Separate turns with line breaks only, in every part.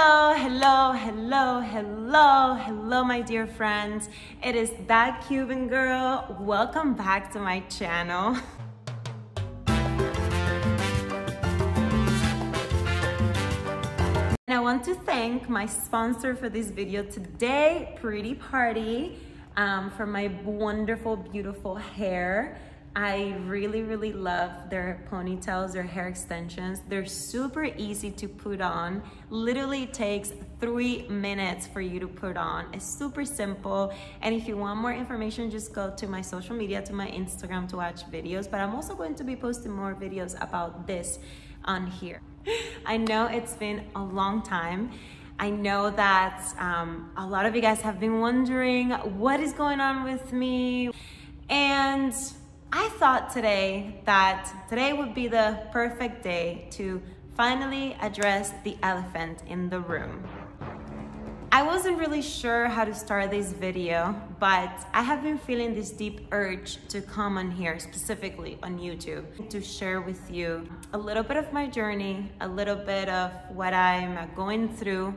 Hello, my dear friends. It is that Cuban girl. Welcome back to my channel. And I want to thank my sponsor for this video today, Pretty Party, for my wonderful, beautiful hair. I really love their ponytails, their hair extensions. They're super easy to put on. Literally takes 3 minutes for you to put on. It's super simple. And if you want more information, just go to my social media, to my Instagram to watch videos. But I'm also going to be posting more videos about this on here. I know it's been a long time. I know that a lot of you guys have been wondering what is going on with me. And I thought today would be the perfect day to finally address the elephant in the room. I wasn't really sure how to start this video, but I have been feeling this deep urge to come on here, specifically on YouTube, to share with you a little bit of my journey, a little bit of what I'm going through.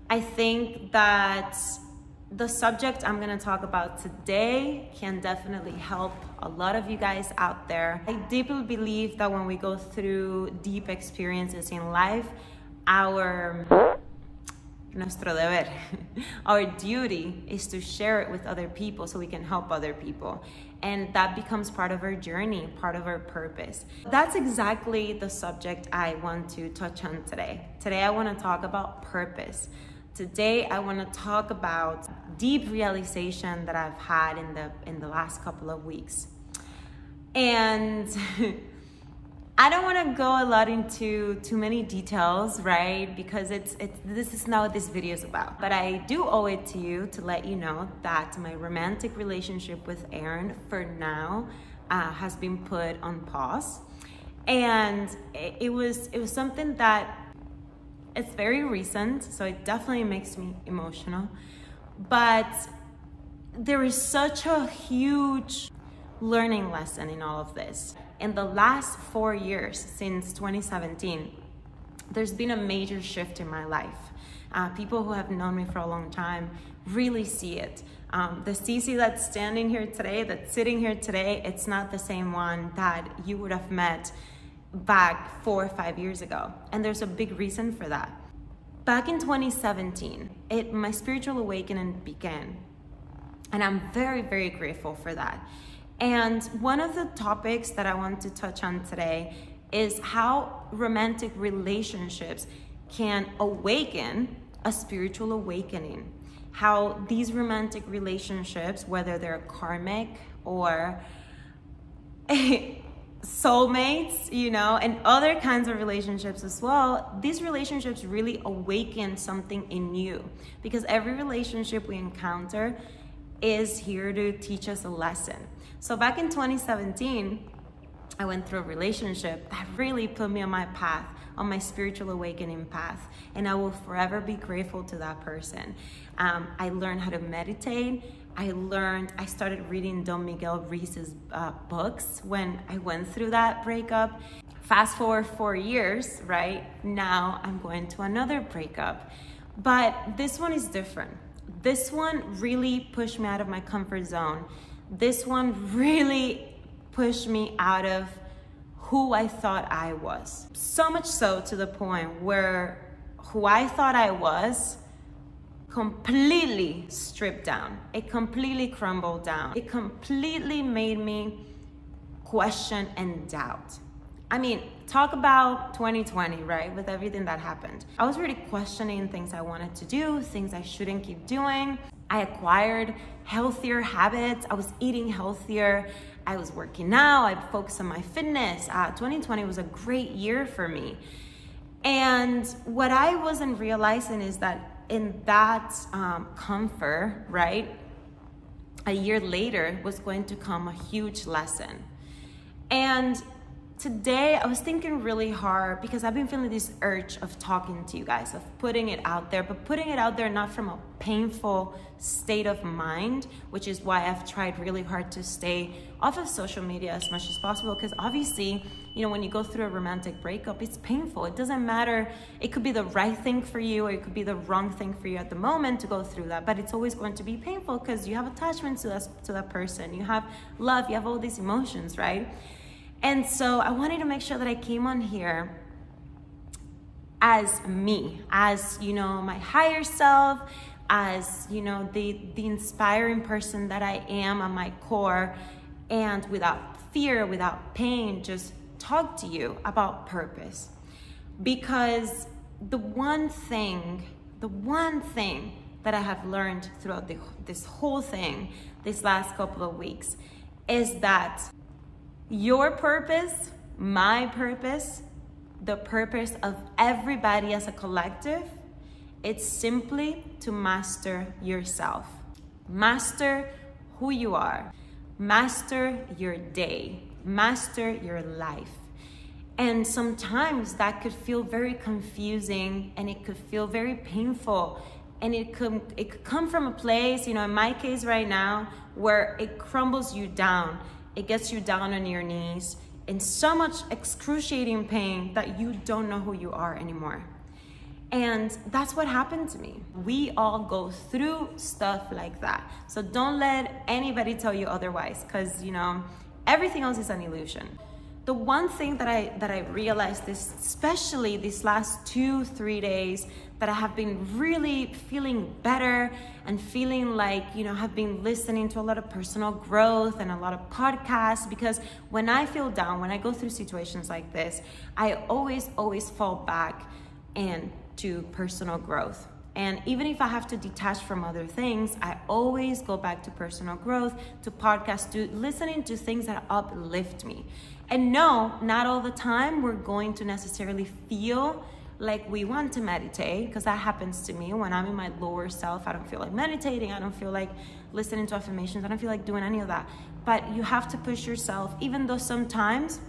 I think that the subject I'm gonna talk about today can definitely help a lot of you guys out there. I deeply believe that when we go through deep experiences in life, nuestro deber, our duty is to share it with other people so we can help other people. And that becomes part of our journey, part of our purpose. That's exactly the subject I want to touch on today. Today I wanna talk about purpose. Today, I want to talk about deep realization that I've had in the last couple of weeks. And I don't want to go a lot into too many details, right? Because this is not what this video is about. But I do owe it to you to let you know that my romantic relationship with Aaron, for now, has been put on pause. And it was something that it's very recent, so it definitely makes me emotional. But there is such a huge learning lesson in all of this. In the last 4 years, since 2017, there's been a major shift in my life. People who have known me for a long time really see it. The Cece that's standing here today, that's sitting here today, it's not the same one that you would have met back 4 or 5 years ago. And there's a big reason for that. Back in 2017, my spiritual awakening began. And I'm very grateful for that. And one of the topics that I want to touch on today is how romantic relationships can awaken a spiritual awakening. How these romantic relationships, whether they're karmic or soulmates, you know, and other kinds of relationships as well, these relationships really awaken something in you, because every relationship we encounter is here to teach us a lesson. So back in 2017, I went through a relationship that really put me on my path, on my spiritual awakening path, and I will forever be grateful to that person. I learned how to meditate. I started reading Don Miguel Ruiz's books when I went through that breakup. Fast forward 4 years, right? Now I'm going to another breakup. But this one is different. This one really pushed me out of my comfort zone. This one really pushed me out of who I thought I was. So much so to the point where who I thought I was completely stripped down. It completely crumbled down. It completely made me question and doubt. I mean, talk about 2020, right? With everything that happened. I was really questioning things I wanted to do, things I shouldn't keep doing. I acquired healthier habits. I was eating healthier. I was working out. I focused on my fitness. 2020 was a great year for me. And what I wasn't realizing is that in that comfort, right, a year later was going to come a huge lesson. And today I was thinking really hard because I've been feeling this urge of talking to you guys, of putting it out there, but putting it out there not from a painful state of mind, which is why I've tried really hard to stay off of social media as much as possible. Because obviously, you know, when you go through a romantic breakup, it's painful. It doesn't matter. It could be the right thing for you, or it could be the wrong thing for you at the moment to go through that, but it's always going to be painful because you have attachment to that person. You have love, you have all these emotions, right? And so I wanted to make sure that I came on here as me, as, you know, my higher self, as, you know, the inspiring person that I am on my core, and without fear, without pain, just talk to you about purpose. Because the one thing that I have learned throughout this whole thing, this last couple of weeks, is that your purpose, my purpose, the purpose of everybody as a collective, it's simply to master yourself. Master who you are. Master your day. Master your life. And sometimes that could feel very confusing, and it could feel very painful. And it could come from a place, you know, in my case right now, where it crumbles you down. It gets you down on your knees in so much excruciating pain that you don't know who you are anymore. And that's what happened to me. We all go through stuff like that. So don't let anybody tell you otherwise, because, you know, everything else is an illusion. The one thing that I realized, especially these last 2-3 days, that I have been really feeling better and feeling like, you know, have been listening to a lot of personal growth and a lot of podcasts, because when I feel down, when I go through situations like this, I always fall back into personal growth. And even if I have to detach from other things, I always go back to personal growth, to podcasts, to listening to things that uplift me. And no, not all the time we're going to necessarily feel like we want to meditate, because that happens to me when I'm in my lower self. I don't feel like meditating. I don't feel like listening to affirmations. I don't feel like doing any of that. But you have to push yourself, even though sometimes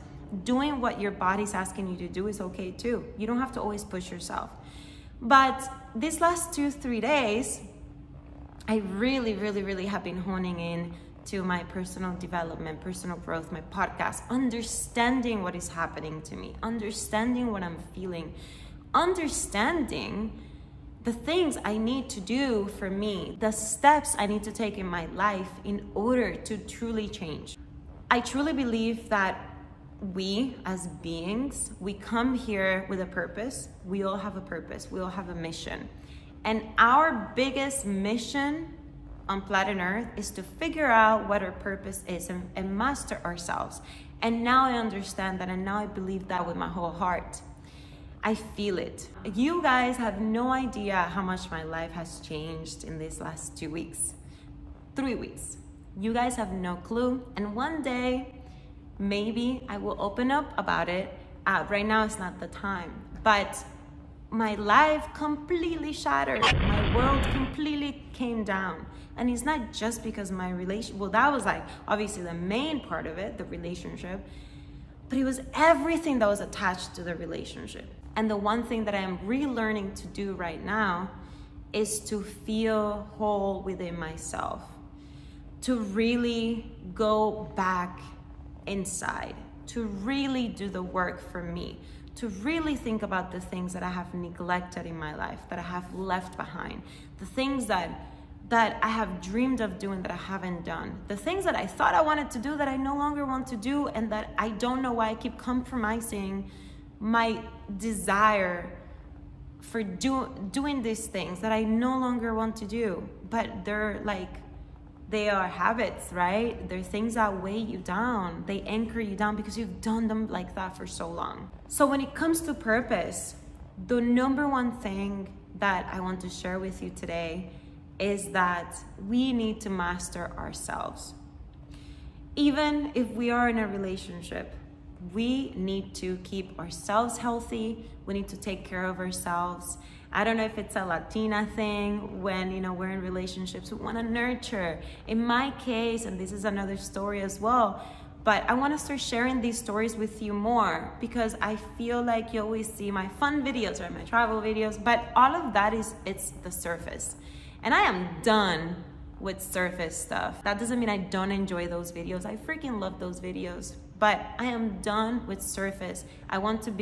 doing what your body's asking you to do is okay too. You don't have to always push yourself. But these last 2-3 days, I really have been honing in to my personal development, personal growth, my podcast, understanding what is happening to me, understanding what I'm feeling, understanding the things I need to do for me, the steps I need to take in my life in order to truly change. I truly believe that we as beings, we come here with a purpose. We all have a purpose. We all have a mission. And our biggest mission on planet Earth is to figure out what our purpose is and master ourselves. And now I understand that, and now I believe that with my whole heart. I feel it. You guys have no idea how much my life has changed in these last 2 weeks, 3 weeks. You guys have no clue. And one day, maybe I will open up about it. Right now it's not the time. But my life completely shattered. My world completely came down. And it's not just because my well, that was like obviously the main part of it, the relationship, but it was everything that was attached to the relationship. And the one thing that I am relearning to do right now is to feel whole within myself, to really go back inside, to really do the work for me, to really think about the things that I have neglected in my life, that I have left behind, the things that I have dreamed of doing that I haven't done, the things that I thought I wanted to do that I no longer want to do, and that I don't know why I keep compromising my desire for doing these things that I no longer want to do. But they are habits, right? They're things that weigh you down. They anchor you down because you've done them like that for so long. So when it comes to purpose, the number one thing that I want to share with you today is that we need to master ourselves. Even if we are in a relationship, we need to keep ourselves healthy. We need to take care of ourselves. I don't know if it's a Latina thing, when, you know, we're in relationships, we want to nurture. In my case, and this is another story as well, But I want to start sharing these stories with you more, because I feel like you always see my fun videos or my travel videos, but all of that it's the surface. And I am done with surface stuff. That doesn't mean I don't enjoy those videos. I freaking love those videos, but I am done with surface. I want to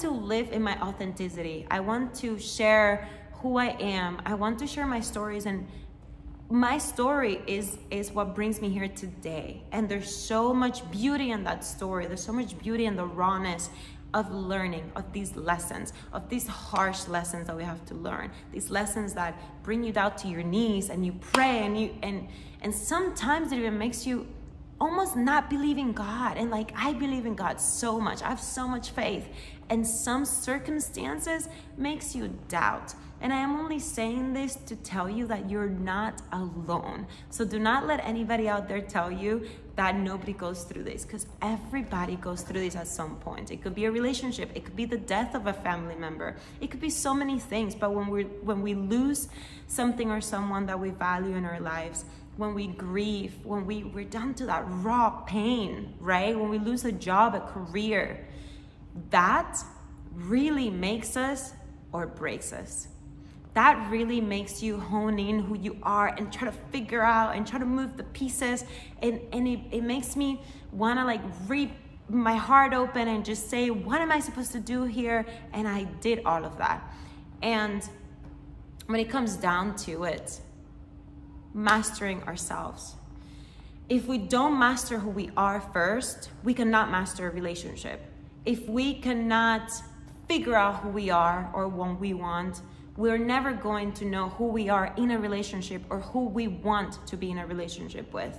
live in my authenticity. I want to share who I am. I want to share my stories, and my story is what brings me here today. And there's so much beauty in that story. There's so much beauty in the rawness of learning, of these lessons, of these harsh lessons that we have to learn, these lessons that bring you down to your knees and you pray, and sometimes it even makes you almost not believe in God. And like, I believe in God so much. I have so much faith, and some circumstances makes you doubt. And I am only saying this to tell you that you're not alone. So do not let anybody out there tell you that nobody goes through this, because everybody goes through this at some point. It could be a relationship, it could be the death of a family member, it could be so many things. But when we lose something or someone that we value in our lives, when we grieve, when we're down to that raw pain, right? When we lose a job, a career, that really makes us or breaks us. That really makes you hone in who you are and try to figure out and try to move the pieces. And it makes me want to like rip my heart open and just say, what am I supposed to do here? And I did all of that. And when it comes down to it, mastering ourselves. If we don't master who we are first, we cannot master a relationship. If we cannot figure out who we are or what we want, we're never going to know who we are in a relationship or who we want to be in a relationship with.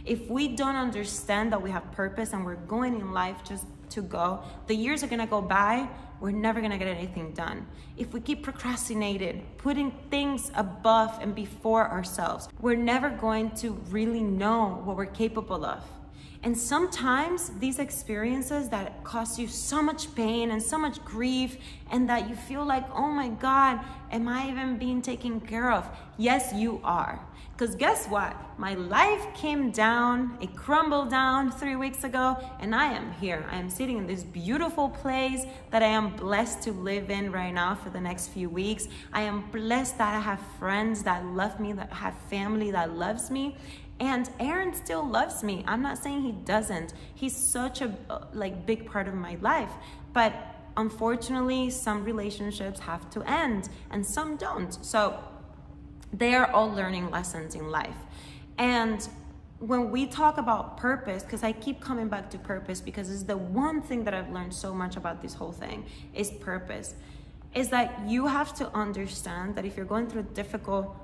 If we don't understand that we have purpose and we're going in life just to go, the years are gonna go by, we're never gonna get anything done. If we keep procrastinating, putting things above and before ourselves, we're never going to really know what we're capable of. And sometimes these experiences that cause you so much pain and so much grief, and that you feel like, oh my God, am I even being taken care of? Yes, you are. Because guess what? My life came down, it crumbled down 3 weeks ago, and I am here. I am sitting in this beautiful place that I am blessed to live in right now for the next few weeks. I am blessed that I have friends that love me, that have family that loves me. And Aaron still loves me. I'm not saying he doesn't. He's such a big part of my life. But unfortunately, some relationships have to end and some don't. So they are all learning lessons in life. And when we talk about purpose, because I keep coming back to purpose because it's the one thing that I've learned so much about this whole thing is purpose. Is that you have to understand that if you're going through a difficult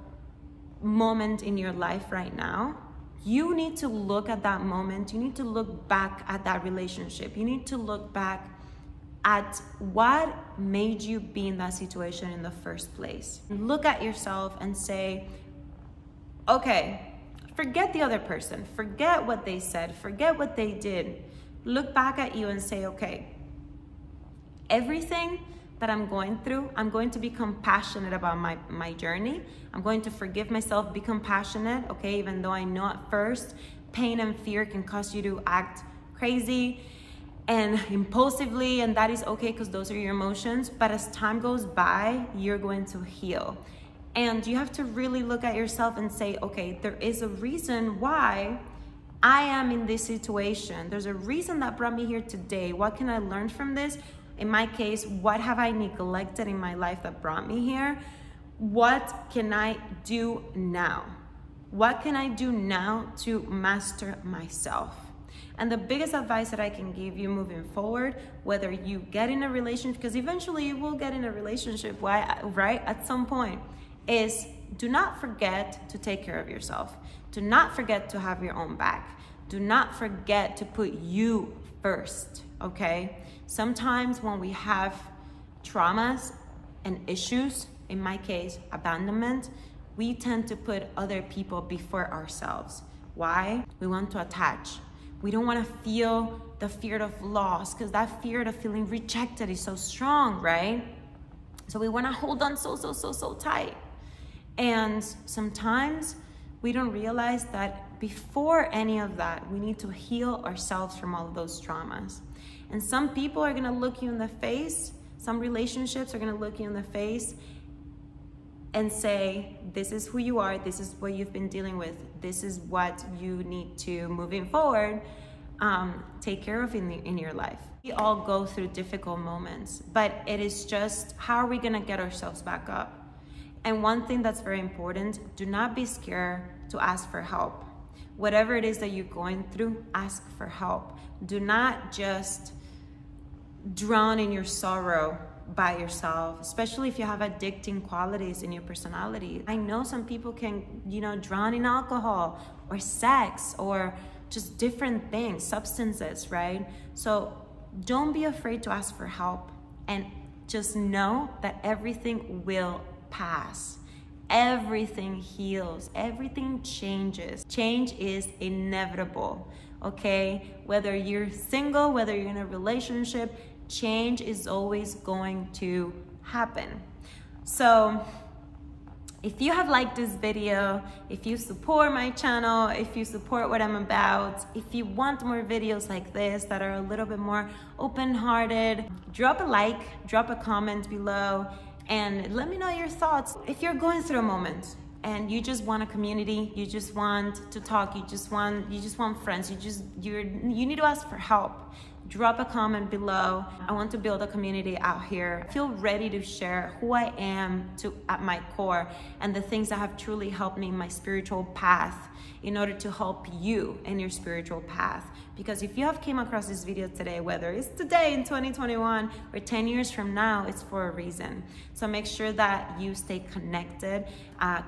moment in your life right now, you need to look at that moment. You need to look back at that relationship. You need to look back at what made you be in that situation in the first place. Look at yourself and say, okay, forget the other person, forget what they said, forget what they did. Look back at you and say, okay, everything that I'm going through, I'm going to be compassionate about my journey. I'm going to forgive myself, be compassionate, okay? Even though I know at first, pain and fear can cause you to act crazy and impulsively, and that is okay because those are your emotions. But as time goes by, you're going to heal. And you have to really look at yourself and say, okay, there is a reason why I am in this situation. There's a reason that brought me here today. What can I learn from this? In my case, what have I neglected in my life that brought me here? What can I do now? What can I do now to master myself? And the biggest advice that I can give you moving forward, whether you get in a relationship, because eventually you will get in a relationship, right? At some point, is do not forget to take care of yourself. Do not forget to have your own back. Do not forget to put you first, okay? Sometimes when we have traumas and issues, in my case, abandonment, we tend to put other people before ourselves. Why? We want to attach. We don't want to feel the fear of loss because that fear of feeling rejected is so strong, right? So we want to hold on so tight. And sometimes we don't realize that before any of that, we need to heal ourselves from all of those traumas. And some people are gonna look you in the face, some relationships are gonna look you in the face and say, this is who you are, this is what you've been dealing with, this is what you need to, moving forward, take care of in your life. We all go through difficult moments, but it is just, how are we gonna get ourselves back up? And one thing that's very important, do not be scared to ask for help. Whatever it is that you're going through, ask for help. Do not just drown in your sorrow by yourself, especially if you have addicting qualities in your personality. I know some people can, drown in alcohol or sex or just different things, substances, right? So don't be afraid to ask for help, and just know that everything will pass. Everything heals, everything changes. Change is inevitable, okay? Whether you're single, whether you're in a relationship, change is always going to happen. So if you have liked this video, if you support my channel, if you support what I'm about, if you want more videos like this that are a little bit more open-hearted, drop a like, drop a comment below, and let me know your thoughts. If you're going through a moment and you just want a community, you just want to talk, you just want friends, you need to ask for help, drop a comment below. I want to build a community out here. I feel ready to share who I am at my core and the things that have truly helped me in my spiritual path in order to help you in your spiritual path. Because if you have came across this video today, whether it's today in 2021 or 10 years from now, it's for a reason. So make sure that you stay connected.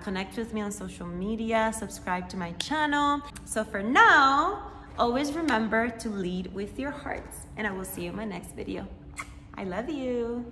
Connect with me on social media, subscribe to my channel. So for now, always remember to lead with your hearts, and I will see you in my next video. I love you.